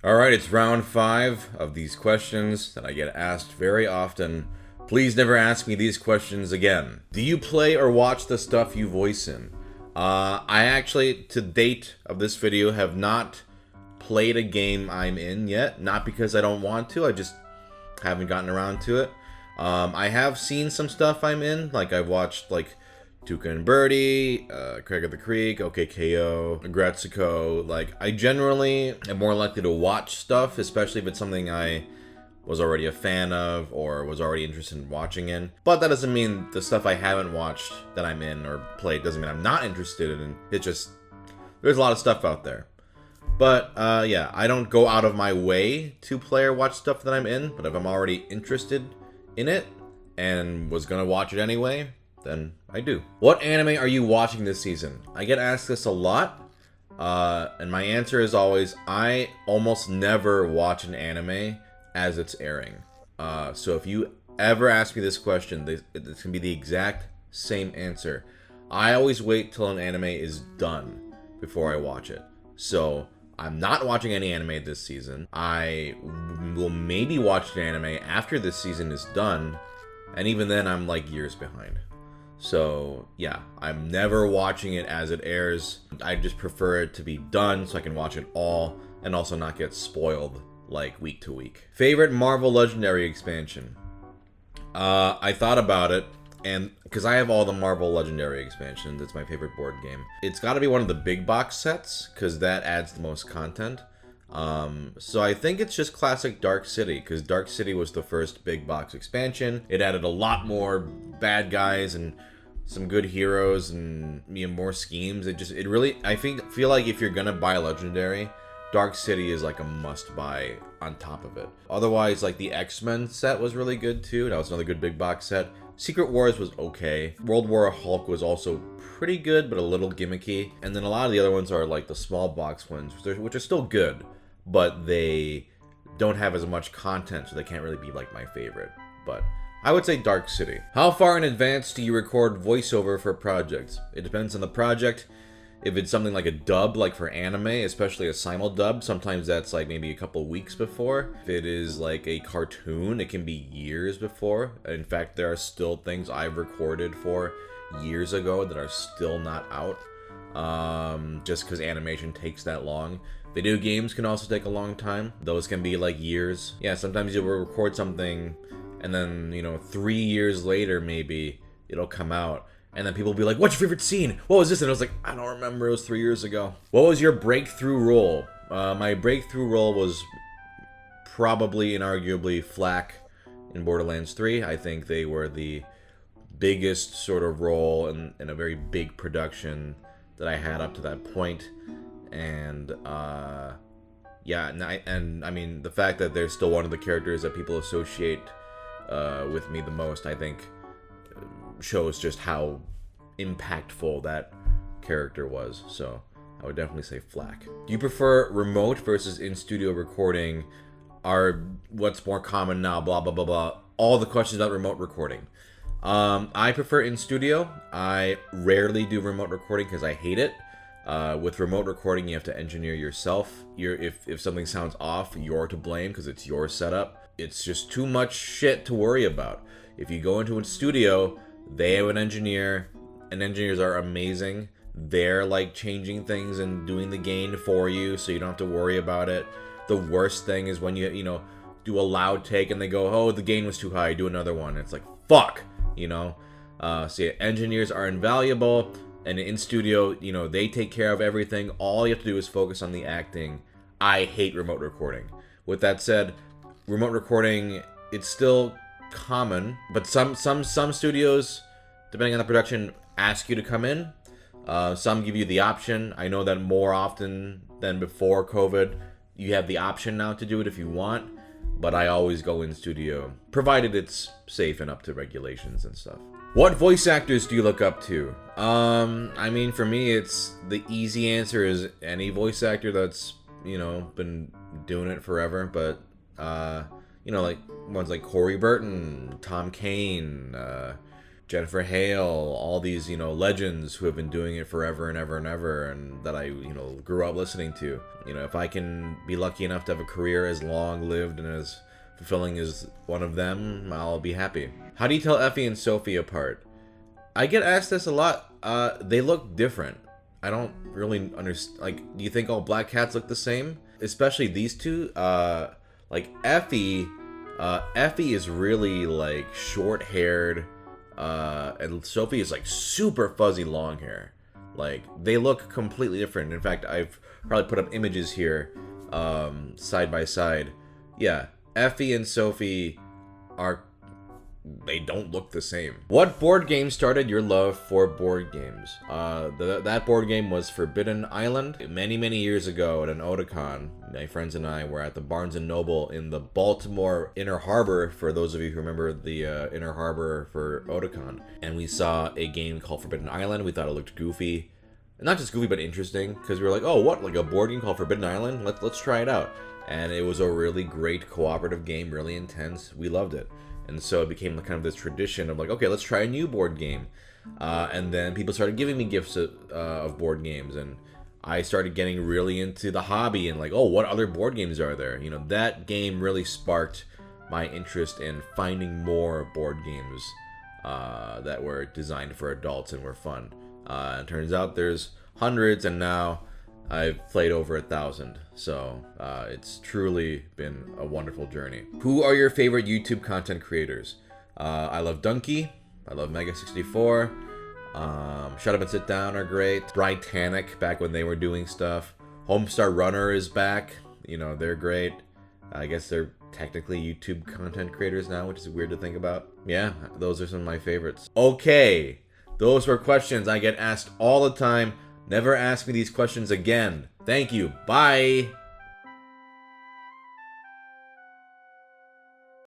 Alright, it's round 5 of these questions that I get asked very often. Please never ask me these questions again. Do you play or watch the stuff you voice in? I actually, to date of this video, have not played a game I'm in yet. Not because I don't want to, I just haven't gotten around to it. I have seen some stuff I'm in, like I've watched like Tuca and Birdie, Craig of the Creek, OKKO, Agretsuko. Like, I generally am more likely to watch stuff, especially if it's something I was already a fan of or was already interested in watching in. But that doesn't mean the stuff I haven't watched that I'm in or played doesn't mean I'm not interested in. It's just, there's a lot of stuff out there. But, yeah, I don't go out of my way to play or watch stuff that I'm in, but if I'm already interested in it and was gonna watch it anyway, then I do. What anime are you watching this season? I get asked this a lot, and my answer is always, I almost never watch an anime as it's airing. So if you ever ask me this question, this can be the exact same answer. I always wait till an anime is done before I watch it. So I'm not watching any anime this season. I will maybe watch an anime after this season is done, and even then I'm like years behind. So yeah, I'm never watching it as it airs. I just prefer it to be done so I can watch it all and also not get spoiled like week to week. Favorite Marvel Legendary expansion? I thought about it, and because I have all the Marvel Legendary expansions, it's my favorite board game. It's got to be one of the big box sets because that adds the most content. So I think it's just classic Dark City, because Dark City was the first big box expansion. It added a lot more bad guys and some good heroes and more schemes. It really, I feel like if you're gonna buy Legendary, Dark City is like a must buy on top of it. Otherwise, like the X-Men set was really good too. That was another good big box set. Secret Wars was okay. World War Hulk was also pretty good, but a little gimmicky. And then a lot of the other ones are like the small box ones, which are still good, but they don't have as much content, so they can't really be like my favorite. But I would say Dark City. How far in advance do you record voiceover for projects? It depends on the project. If it's something like a dub, like for anime, especially a simul dub, sometimes that's like maybe a couple weeks before. If it is like a cartoon, it can be years before. In fact, there are still things I've recorded for years ago that are still not out, just because animation takes that long. Video games can also take a long time. Those can be like years. Yeah, sometimes you'll record something and then, 3 years later maybe it'll come out. And then people will be like, what's your favorite scene? What was this? And I was like, I don't remember. It was 3 years ago. What was your breakthrough role? My breakthrough role was probably and arguably Flak in Borderlands 3. I think they were the biggest sort of role in a very big production that I had up to that point. And yeah, and I mean, the fact that they're still one of the characters that people associate with me the most, I think, shows just how impactful that character was. So I would definitely say Flak. Do you prefer remote versus in-studio recording? What's more common now? Blah, blah, blah, blah. All the questions about remote recording. I prefer in-studio. I rarely do remote recording because I hate it. With remote recording, you have to engineer yourself. If something sounds off, you're to blame because it's your setup. It's just too much shit to worry about. If you go into a studio, they have an engineer, and engineers are amazing. They're like changing things and doing the gain for you, so you don't have to worry about it. The worst thing is when you do a loud take and they go, oh, the gain was too high, do another one. It's like, fuck, So yeah, engineers are invaluable, and in studio, they take care of everything. All you have to do is focus on the acting. I hate remote recording. With that said, remote recording, it's still common, but some studios, depending on the production, ask you to come in. Some give you the option. I know that more often than before COVID, you have the option now to do it if you want, but I always go in studio, provided it's safe and up to regulations and stuff. What voice actors do you look up to? I mean, for me, it's the easy answer is any voice actor that's, been doing it forever, but like ones like Corey Burton, Tom Kane, Jennifer Hale, all these, legends who have been doing it forever and ever and ever, and that I, grew up listening to. If I can be lucky enough to have a career as long-lived and as fulfilling as one of them, I'll be happy. How do you tell Effie and Sophie apart? I get asked this a lot. They look different. I don't really understand. Like, do you think all black cats look the same? Especially these two. Like Effie is really like short-haired. And Sophie is like super fuzzy long hair. Like, they look completely different. In fact, I've probably put up images here, side by side. Yeah, Effie and Sophie they don't look the same. What board game started your love for board games? That board game was Forbidden Island. Many, many years ago at an Otakon, my friends and I were at the Barnes & Noble in the Baltimore Inner Harbor, for those of you who remember the Inner Harbor for Otakon. And we saw a game called Forbidden Island. We thought it looked goofy. Not just goofy, but interesting, because we were like, oh, what? Like a board game called Forbidden Island? Let's try it out. And it was a really great cooperative game, really intense. We loved it. And so it became kind of this tradition of like, okay, let's try a new board game. And then people started giving me gifts of board games. And I started getting really into the hobby and like, oh, what other board games are there? That game really sparked my interest in finding more board games that were designed for adults and were fun. It turns out there's hundreds, and now I've played over 1,000, so it's truly been a wonderful journey. Who are your favorite YouTube content creators? I love Dunkey. I love Mega64. Shut Up and Sit Down are great. Britannic, back when they were doing stuff. Homestar Runner is back. They're great. I guess they're technically YouTube content creators now, which is weird to think about. Yeah, those are some of my favorites. Okay, those were questions I get asked all the time. Never ask me these questions again. Thank you. Bye.